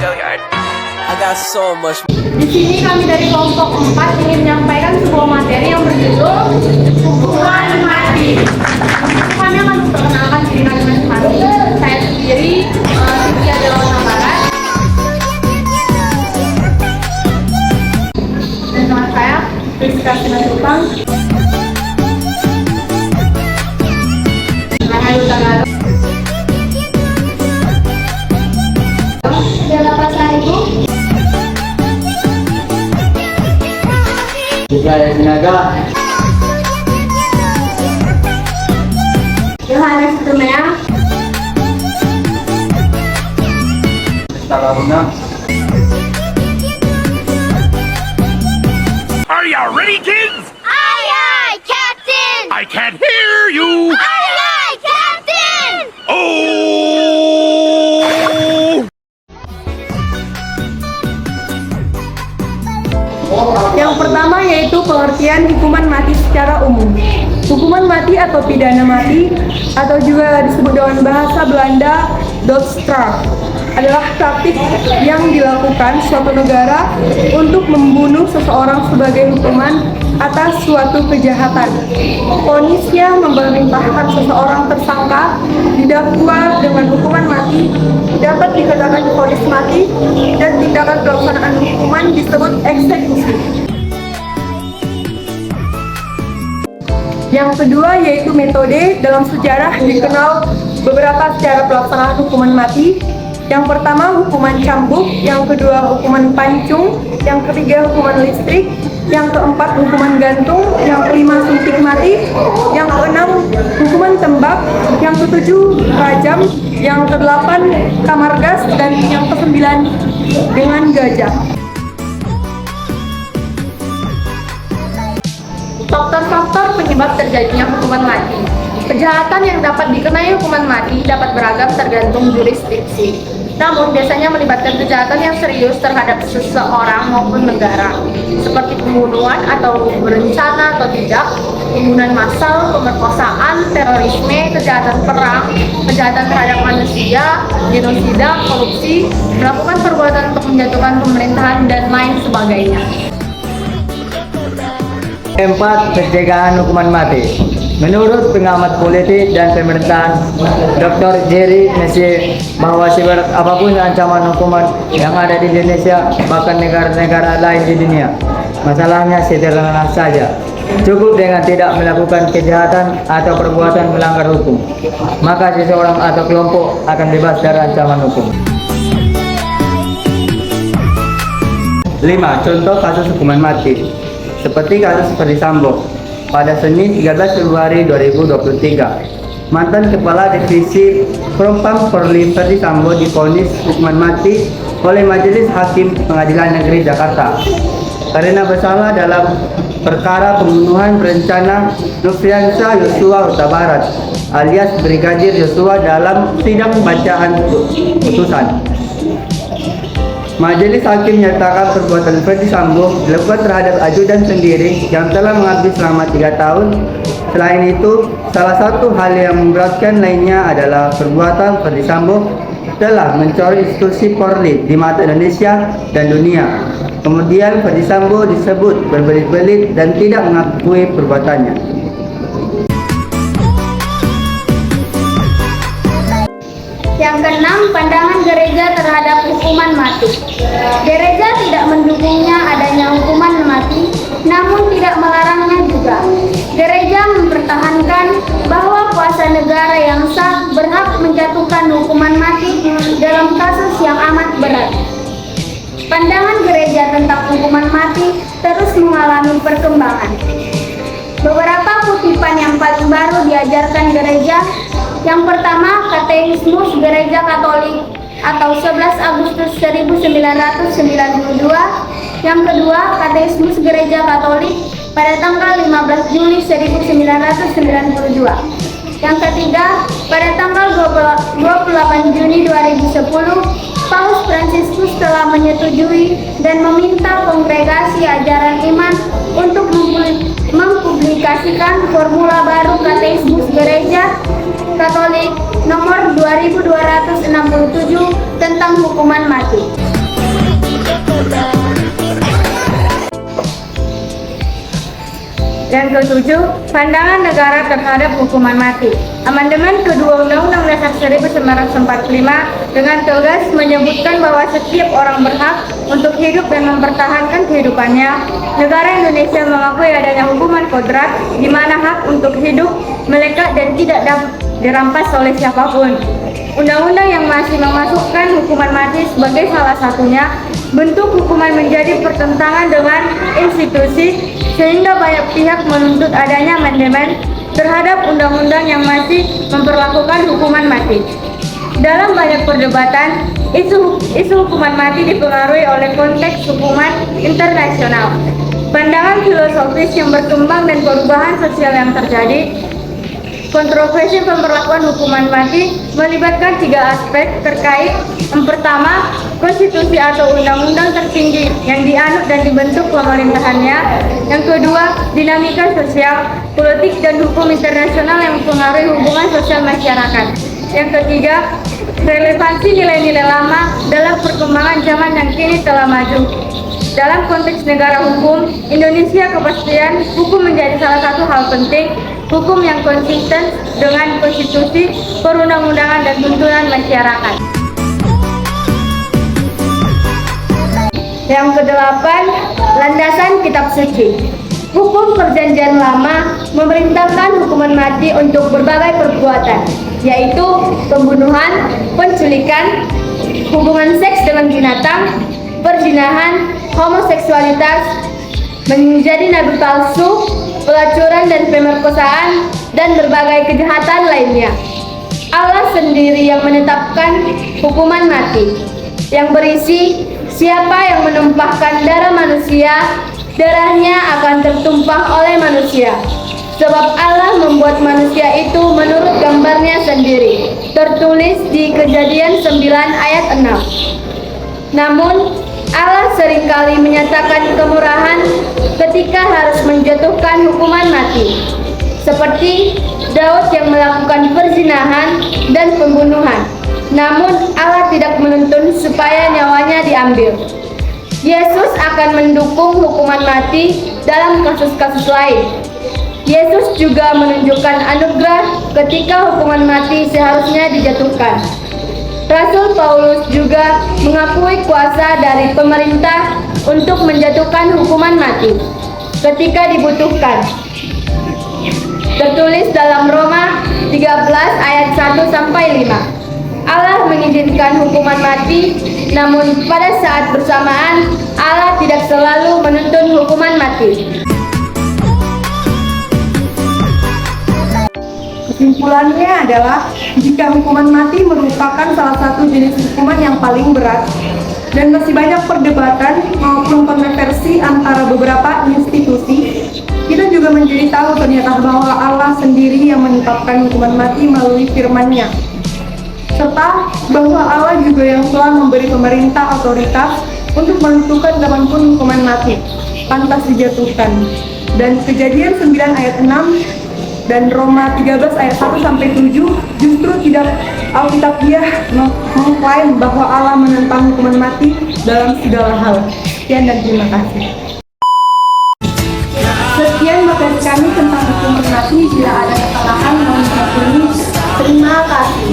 I got so much. Di sini kami dari kelompok 4 ingin menyampaikan sebuah materi yang berjudul hukuman mati. Kami akan memperkenalkan diri kami masing-masing. Saya sendiri Cynthia Dewana Barat. Dan teman saya Rizka Simatupang. Rahayu Tagalo. Jalapa Saibu. Jaya Sinaga. Yohanes Tumea. Salamuna. Are you ready, kids? Aye, aye, Captain! I can't hear you. Aye, aye, Captain! Oh! Yang pertama yaitu pengertian hukuman mati secara umum. Hukuman mati atau pidana mati atau juga disebut dengan bahasa Belanda doodstraf adalah praktik yang dilakukan suatu negara untuk membunuh seseorang sebagai hukuman atas suatu kejahatan. Vonisnya memerintahkan seseorang tersangka didakwa dengan hukuman mati dapat dikenakan vonis mati dan tindakan pelaksanaan hukuman disebut eksekusi. Yang kedua yaitu metode. Dalam sejarah dikenal beberapa cara pelaksanaan hukuman mati. Yang pertama hukuman cambuk, yang kedua hukuman pancung, yang ketiga hukuman listrik, yang keempat hukuman gantung, yang kelima suntik mati, yang keenam hukuman tembak, yang ketujuh rajam, yang kedelapan kamar gas, dan yang kesembilan dengan gajah. Faktor-faktor penyebab terjadinya hukuman mati. Kejahatan yang dapat dikenai hukuman mati dapat beragam tergantung jurisdiksi. Namun biasanya melibatkan kejahatan yang serius terhadap seseorang maupun negara, seperti pembunuhan atau berencana atau tidak, pembunuhan massal, pemerkosaan, terorisme, kejahatan perang, kejahatan terhadap manusia, genosida, korupsi, melakukan perbuatan untuk menjatuhkan pemerintahan dan lain sebagainya. 4. Pencegahan hukuman mati. Menurut pengamat politik dan pemerintahan Dr. Jerry Nessy bahwa seberat apapun ancaman hukuman yang ada di Indonesia bahkan negara-negara lain di dunia, masalahnya sederhana saja. Cukup dengan tidak melakukan kejahatan atau perbuatan melanggar hukum, maka seseorang atau kelompok akan bebas dari ancaman hukum. 5. Contoh kasus hukuman mati. Seperti kasus Ferdy Sambo. Pada Senin 13 Februari 2023, mantan Kepala Divisi Propam Polri Ferdy Sambo divonis hukuman mati oleh Majelis Hakim Pengadilan Negeri Jakarta karena bersalah dalam perkara pembunuhan berencana Nofriansah Yosua Huta Barat alias Brigadir Yosua dalam sidang bacaan putusan. Majelis Hakim menyatakan perbuatan Ferdy Sambo dilakukan terhadap ajudan sendiri yang telah mengabdi selama 3 tahun. Selain itu, salah satu hal yang memberatkan lainnya adalah perbuatan Ferdy Sambo telah mencuri institusi Polri di mata Indonesia dan dunia. Kemudian Ferdy Sambo disebut berbelit-belit dan tidak mengakui perbuatannya. Yang keenam, pandangan gereja terhadap hukuman mati. Gereja tidak mendukungnya adanya hukuman mati, namun tidak melarangnya juga. Gereja mempertahankan bahwa kuasa negara yang sah berhak menjatuhkan hukuman mati dalam kasus yang amat berat. Pandangan gereja tentang hukuman mati terus mengalami perkembangan. Beberapa kutipan yang paling baru diajarkan gereja. Yang pertama, Katekismus Gereja Katolik atau 11 Agustus 1992. Yang kedua, Katekismus Gereja Katolik pada tanggal 15 Juli 1992. Yang ketiga, pada tanggal 28 Juni 2010, Paus Fransiskus telah menyetujui dan meminta Kongregasi Ajaran Iman untuk mempublikasikan formula baru Katekismus Gereja Katolik nomor 2267 tentang hukuman mati. Yang ketujuh, pandangan negara terhadap hukuman mati. Amandemen kedua Undang-Undang Dasar 1945 dengan tegas menyebutkan bahwa setiap orang berhak untuk hidup dan mempertahankan kehidupannya. Negara Indonesia mengakui adanya hukuman kodrat di mana hak untuk hidup melekat dan tidak dapat dirampas oleh siapapun. Undang-undang yang masih memasukkan hukuman mati sebagai salah satunya bentuk hukuman menjadi pertentangan dengan institusi sehingga banyak pihak menuntut adanya amandemen terhadap undang-undang yang masih memperlakukan hukuman mati. Dalam banyak perdebatan, isu hukuman mati dipengaruhi oleh konteks hukuman internasional, pandangan filosofis yang berkembang dan perubahan sosial yang terjadi. Kontroversi pemberlakuan hukuman mati melibatkan tiga aspek terkait. Yang pertama, konstitusi atau undang-undang tertinggi yang dianut dan dibentuk pemerintahannya. Yang kedua, dinamika sosial, politik, dan hukum internasional yang mempengaruhi hubungan sosial masyarakat. Yang ketiga, relevansi nilai-nilai lama dalam perkembangan zaman yang kini telah maju. Dalam konteks negara hukum, Indonesia kepastian hukum menjadi salah satu hal penting. Hukum yang konsisten dengan konstitusi, perundang-undangan, dan tuntunan masyarakat. Yang kedelapan, landasan kitab suci. Hukum Perjanjian Lama memerintahkan hukuman mati untuk berbagai perbuatan, yaitu pembunuhan, penculikan, hubungan seks dengan binatang, perzinahan, homoseksualitas, menjadi nabi palsu, pelacuran dan pemerkosaan, dan berbagai kejahatan lainnya. Allah sendiri yang menetapkan hukuman mati, yang berisi siapa yang menumpahkan darah manusia, darahnya akan tertumpah oleh manusia. Sebab Allah membuat manusia itu menurut gambarnya sendiri, tertulis di Kejadian 9 ayat 6. Namun, Allah seringkali menyatakan kemurahan ketika harus menjatuhkan hukuman mati. Seperti Daud yang melakukan perzinahan dan pembunuhan. Namun Allah tidak menuntun supaya nyawanya diambil. Yesus akan mendukung hukuman mati dalam kasus-kasus lain. Yesus juga menunjukkan anugerah ketika hukuman mati seharusnya dijatuhkan. Rasul Paulus juga mengakui kuasa dari pemerintah untuk menjatuhkan hukuman mati ketika dibutuhkan. Tertulis dalam Roma 13 ayat 1-5. Allah mengizinkan hukuman mati, namun pada saat bersamaan Allah tidak selalu menuntun hukuman mati. Kesimpulannya adalah jika hukuman mati merupakan salah satu jenis hukuman yang paling berat dan masih banyak perdebatan maupun kontroversi antara beberapa institusi, kita juga menjadi tahu ternyata bahwa Allah sendiri yang menetapkan hukuman mati melalui firman-Nya, serta bahwa Allah juga yang telah memberi pemerintah otoritas untuk menentukan kapanpun hukuman mati pantas dijatuhkan. Dan Kejadian 9 ayat 6 dan Roma 13 ayat 1-7 justru tidak Alkitabiah mengklaim bahwa Allah menentang hukuman mati dalam segala hal. Sekian dan terima kasih. Sekian materi kami tentang hukuman mati. Bila ada kesalahan mohon dimaklumi. Terima kasih.